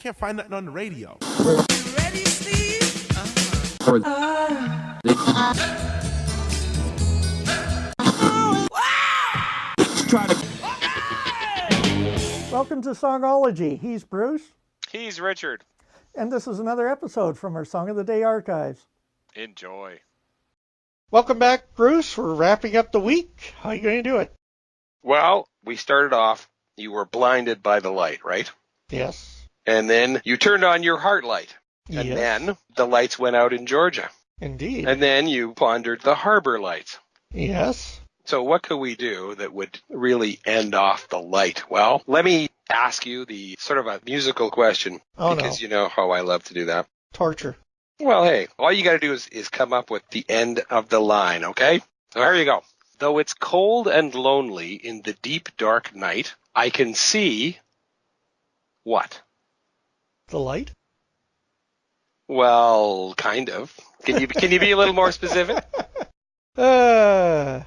can't find nothing on the radio. You ready, Steve? Welcome to Songology. He's Bruce, He's Richard. and this is another episode from our Song of the Day archives. Enjoy. Welcome back, Bruce. We're wrapping up the week. How are you going to do it? Well, we started off, you were blinded by the light, right? Yes. And then you turned on your heart light. And Yes. then the lights went out in Georgia. Indeed. And then you pondered the harbor lights. Yes. So what could we do that would really end off the light? Well, let me ask you the sort of a musical question. Oh, because no. you know how I love to do that. Torture. Well, hey, all you got to do is come up with the end of the line, okay? So here you go. Though it's cold and lonely in the deep, dark night, I can see what? The light? Well, kind of. Can you be a little more specific? The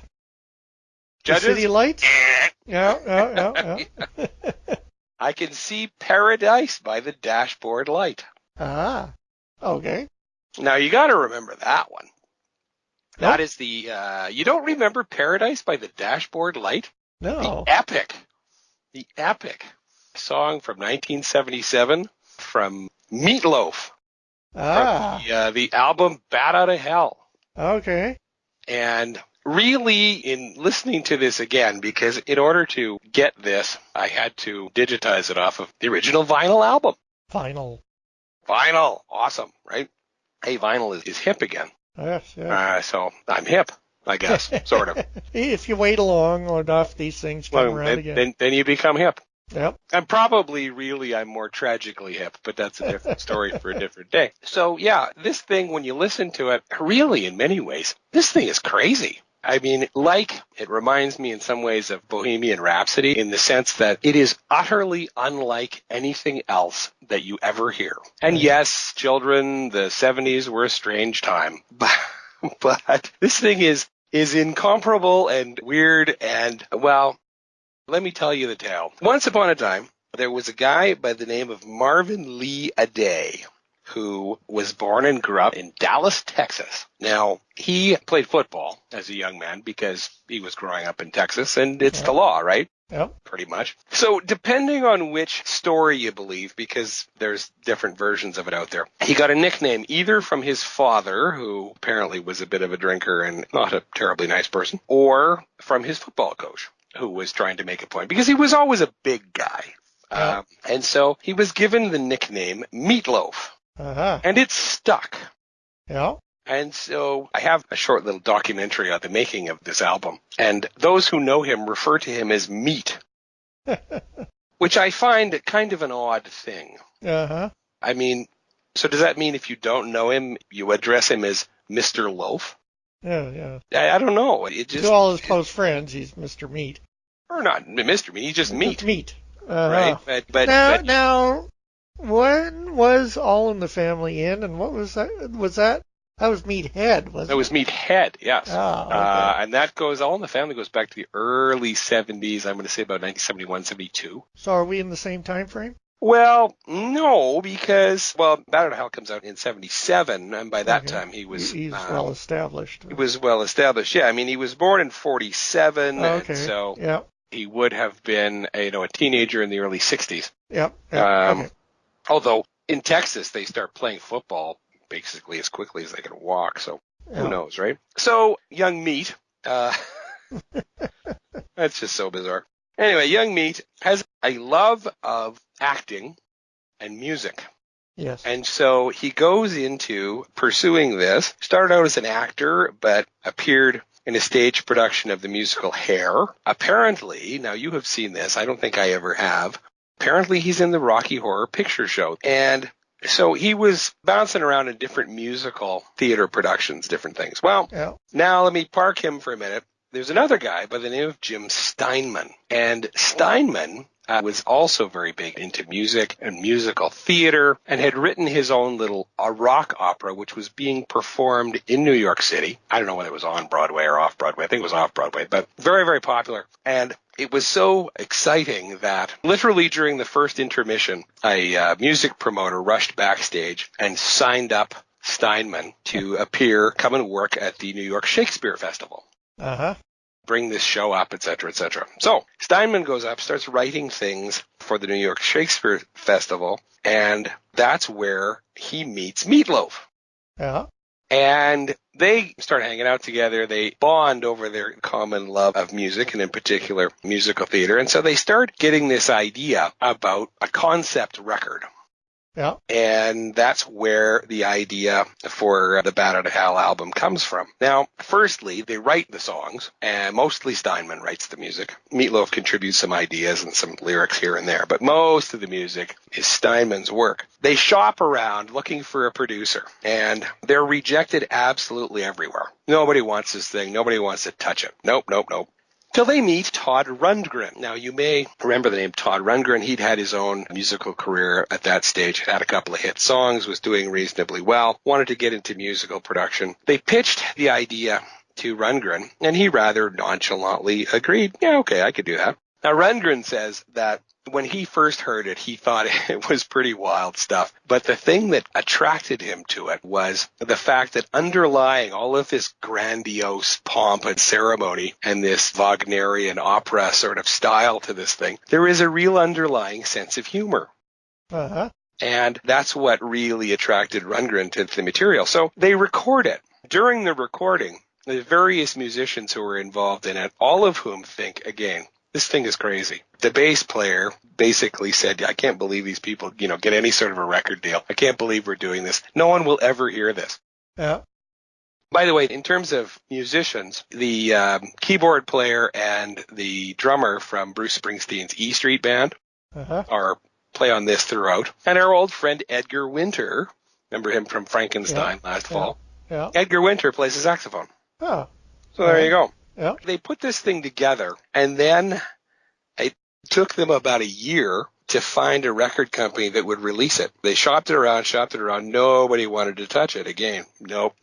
Judges? city lights? Yeah. I can see paradise by the dashboard light. Ah, okay. Now, you got to remember that one. Nope. That is the, you don't remember paradise by the dashboard light? No. The epic song from 1977 from Meatloaf. Ah, From the album Bat Out of Hell. okay. And really, in listening to this again, because in order to get this, I had to digitize it off of the original vinyl album. Final. Vinyl. Awesome, right? Hey, vinyl is hip again. Yes. So I'm hip, I guess, sort of. If you wait long enough, these things come around again. Then you become hip. Yep. I'm probably I'm more tragically hip, but that's a different story for a different day. So yeah, this thing, when you listen to it, really in many ways, this thing is crazy. I mean, it reminds me in some ways of Bohemian Rhapsody in the sense that it is utterly unlike anything else that you ever hear. And yes, children, the 70s were a strange time, but this thing is incomparable and weird and, well, let me tell you the tale. Once upon a time, there was a guy by the name of Marvin Lee Aday who was born and grew up in Dallas, Texas. Now, he played football as a young man because he was growing up in Texas, and it's the law, right? Yep. Pretty much. So depending on which story you believe, because there's different versions of it out there, he got a nickname either from his father, who apparently was a bit of a drinker and not a terribly nice person, or from his football coach, who was trying to make a point, because he was always a big guy. Yeah. And so he was given the nickname Meatloaf. Uh-huh. And it stuck. Yeah. And so I have a short little documentary on the making of this album. And those who know him refer to him as Meat, which I find kind of an odd thing. Uh-huh. I mean, so does that mean if you don't know him, you address him as Mr. Loaf? Yeah. I don't know. It just, To all his close friends, he's Mr. Meat. or not Mr. Meat, he's just Meat. Meat. Right? But Now, when was All in the Family in, and what was that? That was Meathead, wasn't it? that was Meathead, yes. Ah, okay. And that All in the Family goes back to the early 70s. I'm going to say about 1971, 72. So are we in the same time frame? Well, no, because, Bat Out of Hell comes out in 77, and by that time he was... He's well established. He was well established, yeah. I mean, he was born in 47, Okay. and so Yep. he would have been, a teenager in the early 60s. Yep. Okay. Although, in Texas, they start playing football basically as quickly as they can walk, so who knows, right? So, young Meat, that's just so bizarre. Anyway, young Meat has a love of acting and music. Yes. And so he goes into pursuing this, started out as an actor, but appeared in a stage production of the musical Hair. Apparently, now you have seen this, I don't think I ever have, apparently he's in the Rocky Horror Picture Show. And so he was bouncing around in different musical theater productions, different things. Well, now let me park him for a minute. There's another guy by the name of Jim Steinman. And Steinman was also very big into music and musical theater and had written his own little rock opera, which was being performed in New York City. I don't know whether it was on Broadway or off Broadway. I think it was off Broadway, but very, very popular. And it was so exciting that literally during the first intermission, a music promoter rushed backstage and signed up Steinman to come and work at the New York Shakespeare Festival. Uh-huh. Bring this show up, et cetera, et cetera. So Steinman goes up, starts writing things for the New York Shakespeare Festival, and that's where he meets Meatloaf. Yeah. And they start hanging out together. They bond over their common love of music, and in particular, musical theater. And so they start getting this idea about a concept record. Yeah. And that's where the idea for the Bat Out of Hell album comes from. Now, firstly, they write the songs, and mostly Steinman writes the music. Meatloaf contributes some ideas and some lyrics here and there, but most of the music is Steinman's work. They shop around looking for a producer, and they're rejected absolutely everywhere. Nobody wants this thing. Nobody wants to touch it. Nope, nope, nope. Till they meet Todd Rundgren. Now, you may remember the name Todd Rundgren. He'd had his own musical career at that stage, had a couple of hit songs, was doing reasonably well, wanted to get into musical production. They pitched the idea to Rundgren, and he rather nonchalantly agreed, yeah, okay, I could do that. Now, Rundgren says that when he first heard it, he thought it was pretty wild stuff. But the thing that attracted him to it was the fact that underlying all of this grandiose pomp and ceremony and this Wagnerian opera sort of style to this thing, there is a real underlying sense of humor. Uh-huh. And that's what really attracted Rundgren to the material. So they record it. During the recording, the various musicians who were involved in it, all of whom think, again, this thing is crazy. The bass player basically said, I can't believe these people, get any sort of a record deal. I can't believe we're doing this. No one will ever hear this. Yeah. By the way, in terms of musicians, the keyboard player and the drummer from Bruce Springsteen's E Street Band play on this throughout. And our old friend Edgar Winter, remember him from Frankenstein last fall? Yeah. Edgar Winter plays the saxophone. Oh. So there you go. Yeah. They put this thing together, and then it took them about a year to find a record company that would release it. They shopped it around. Nobody wanted to touch it again. Nope,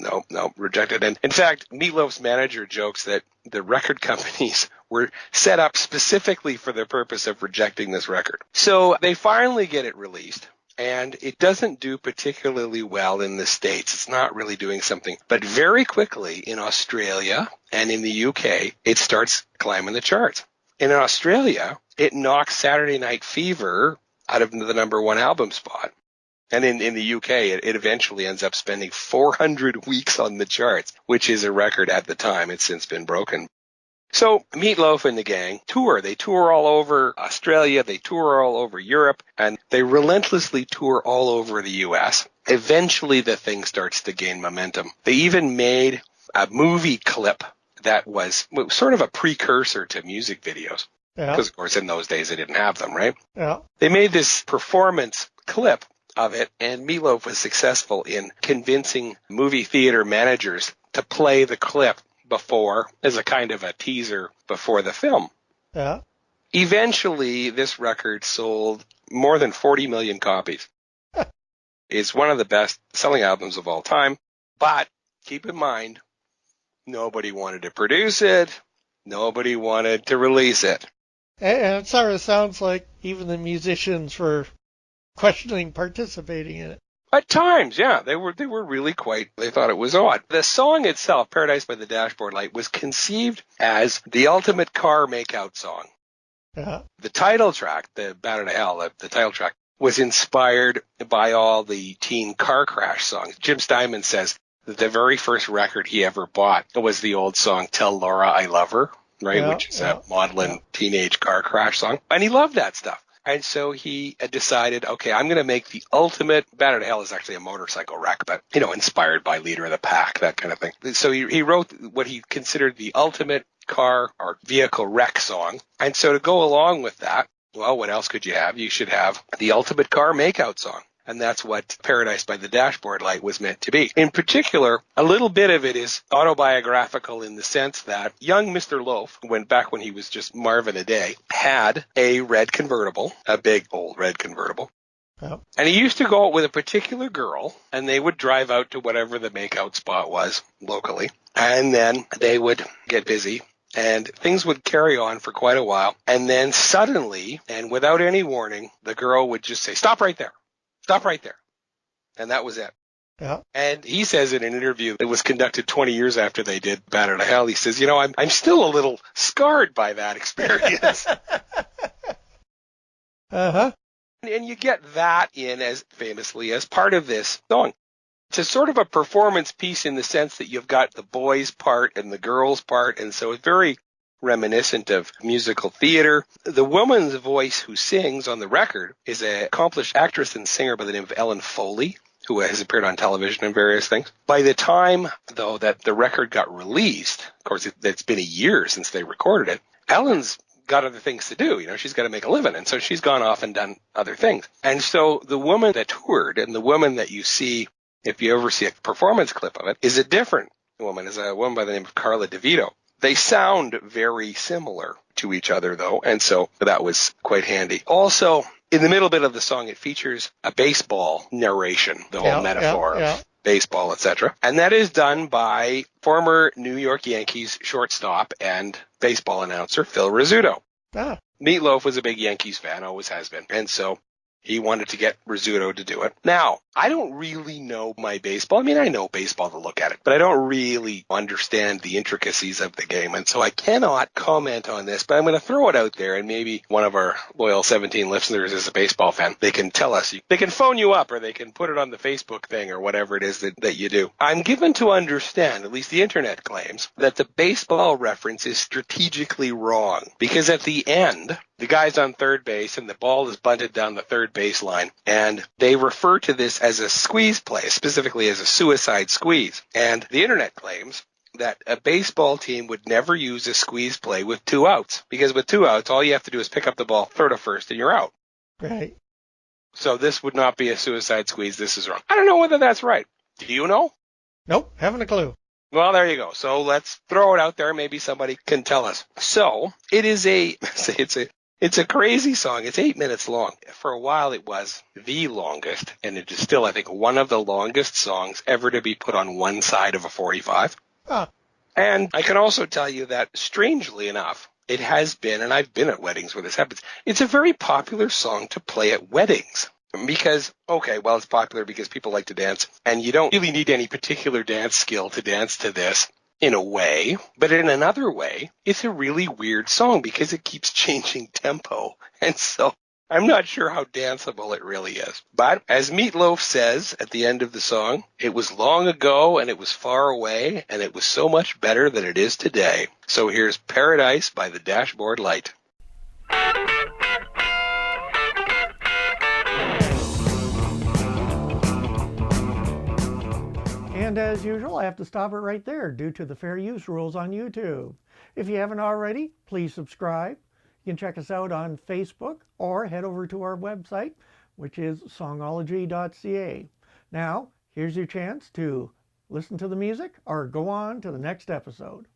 rejected. And in fact, Meatloaf's manager jokes that the record companies were set up specifically for the purpose of rejecting this record. So they finally get it released. And it doesn't do particularly well in the States. It's not really doing something. But very quickly in Australia and in the UK, it starts climbing the charts. And in Australia, it knocks Saturday Night Fever out of the number one album spot. And in the UK, it eventually ends up spending 400 weeks on the charts, which is a record at the time. It's since been broken. So Meatloaf and the gang tour. They tour all over Australia, they tour all over Europe, and they relentlessly tour all over the U.S. Eventually, the thing starts to gain momentum. They even made a movie clip that was sort of a precursor to music videos. Yeah. Because, of course, in those days, they didn't have them, right? Yeah. They made this performance clip of it, and Meatloaf was successful in convincing movie theater managers to play the clip before, as a kind of a teaser before the film. Yeah. Eventually, this record sold more than 40 million copies. It's one of the best selling albums of all time, but keep in mind, nobody wanted to produce it. Nobody wanted to release it. And it sort of sounds like even the musicians were questioning participating in it. At times, yeah, they were really they thought it was odd. The song itself, Paradise by the Dashboard Light, was conceived as the ultimate car makeout song. Yeah. The title track, the Bat Out of Hell, the title track, was inspired by all the teen car crash songs. Jim Steinman says that the very first record he ever bought was the old song Tell Laura I Love Her, right, Yeah, which is a maudlin teenage car crash song. And he loved that stuff. And so he decided, okay, I'm going to make the ultimate, Bat Out of Hell is actually a motorcycle wreck, but, inspired by Leader of the Pack, that kind of thing. So he wrote what he considered the ultimate car or vehicle wreck song. And so to go along with that, well, what else could you have? You should have the ultimate car makeout song. And that's what Paradise by the Dashboard Light was meant to be. In particular, a little bit of it is autobiographical in the sense that young Mr. Loaf, back when he was just Marvin a Day, had a red convertible, a big old red convertible. Yep. And he used to go out with a particular girl, and they would drive out to whatever the makeout spot was locally. And then they would get busy And things would carry on for quite a while. And then suddenly, and without any warning, the girl would just say, "Stop right there. Stop right there." And that was it. Yeah. And he says in an interview that was conducted 20 years after they did Bat Out of Hell, he says, I'm still a little scarred by that experience. Uh-huh. And you get that in as famously as part of this song. It's a sort of a performance piece in the sense that you've got the boys' part and the girls' part, and so it's very reminiscent of musical theater. The woman's voice who sings on the record is an accomplished actress and singer by the name of Ellen Foley, who has appeared on television and various things. By the time, though, that the record got released, of course, it's been a year since they recorded it, Ellen's got other things to do. She's got to make a living. And so she's gone off and done other things. And so the woman that toured and the woman that you see, if you ever see a performance clip of it, is a different woman, is a woman by the name of Carla DeVito. They sound very similar to each other, though, and so that was quite handy. Also, in the middle bit of the song, it features a baseball narration, the whole metaphor of baseball, etc. And that is done by former New York Yankees shortstop and baseball announcer Phil Rizzuto. Ah. Meatloaf was a big Yankees fan, always has been, and so he wanted to get Rizzuto to do it. Now, I don't really know my baseball. I mean, I know baseball to look at it, but I don't really understand the intricacies of the game. And so I cannot comment on this, but I'm going to throw it out there. And maybe one of our loyal 17 listeners is a baseball fan. They can tell us. They can phone you up or they can put it on the Facebook thing or whatever it is that you do. I'm given to understand, at least the internet claims, that the baseball reference is strategically wrong because at the end, the guy's on third base and the ball is bunted down the third baseline, and they refer to this as a squeeze play, specifically as a suicide squeeze. And the internet claims that a baseball team would never use a squeeze play with 2 outs, because with 2 outs, all you have to do is pick up the ball, throw to first, and you're out. Right. So this would not be a suicide squeeze. This is wrong. I don't know whether that's right. Do you know? Nope, haven't a clue. Well, there you go. So let's throw it out there. Maybe somebody can tell us. So it is it's a crazy song. It's 8 minutes long. For a while, it was the longest, and it is still, I think, one of the longest songs ever to be put on one side of a 45. Ah. And I can also tell you that, strangely enough, it has been, and I've been at weddings where this happens, it's a very popular song to play at weddings. Because, okay, well, it's popular because people like to dance, and you don't really need any particular dance skill to dance to this. In a way, but in another way, it's a really weird song because it keeps changing tempo. And so I'm not sure how danceable it really is. But as Meatloaf says at the end of the song, it was long ago and it was far away and it was so much better than it is today. So here's Paradise by the Dashboard Light. And as usual, I have to stop it right there due to the fair use rules on YouTube. If you haven't already, please subscribe. You can check us out on Facebook or head over to our website, which is songology.ca. Now, here's your chance to listen to the music or go on to the next episode.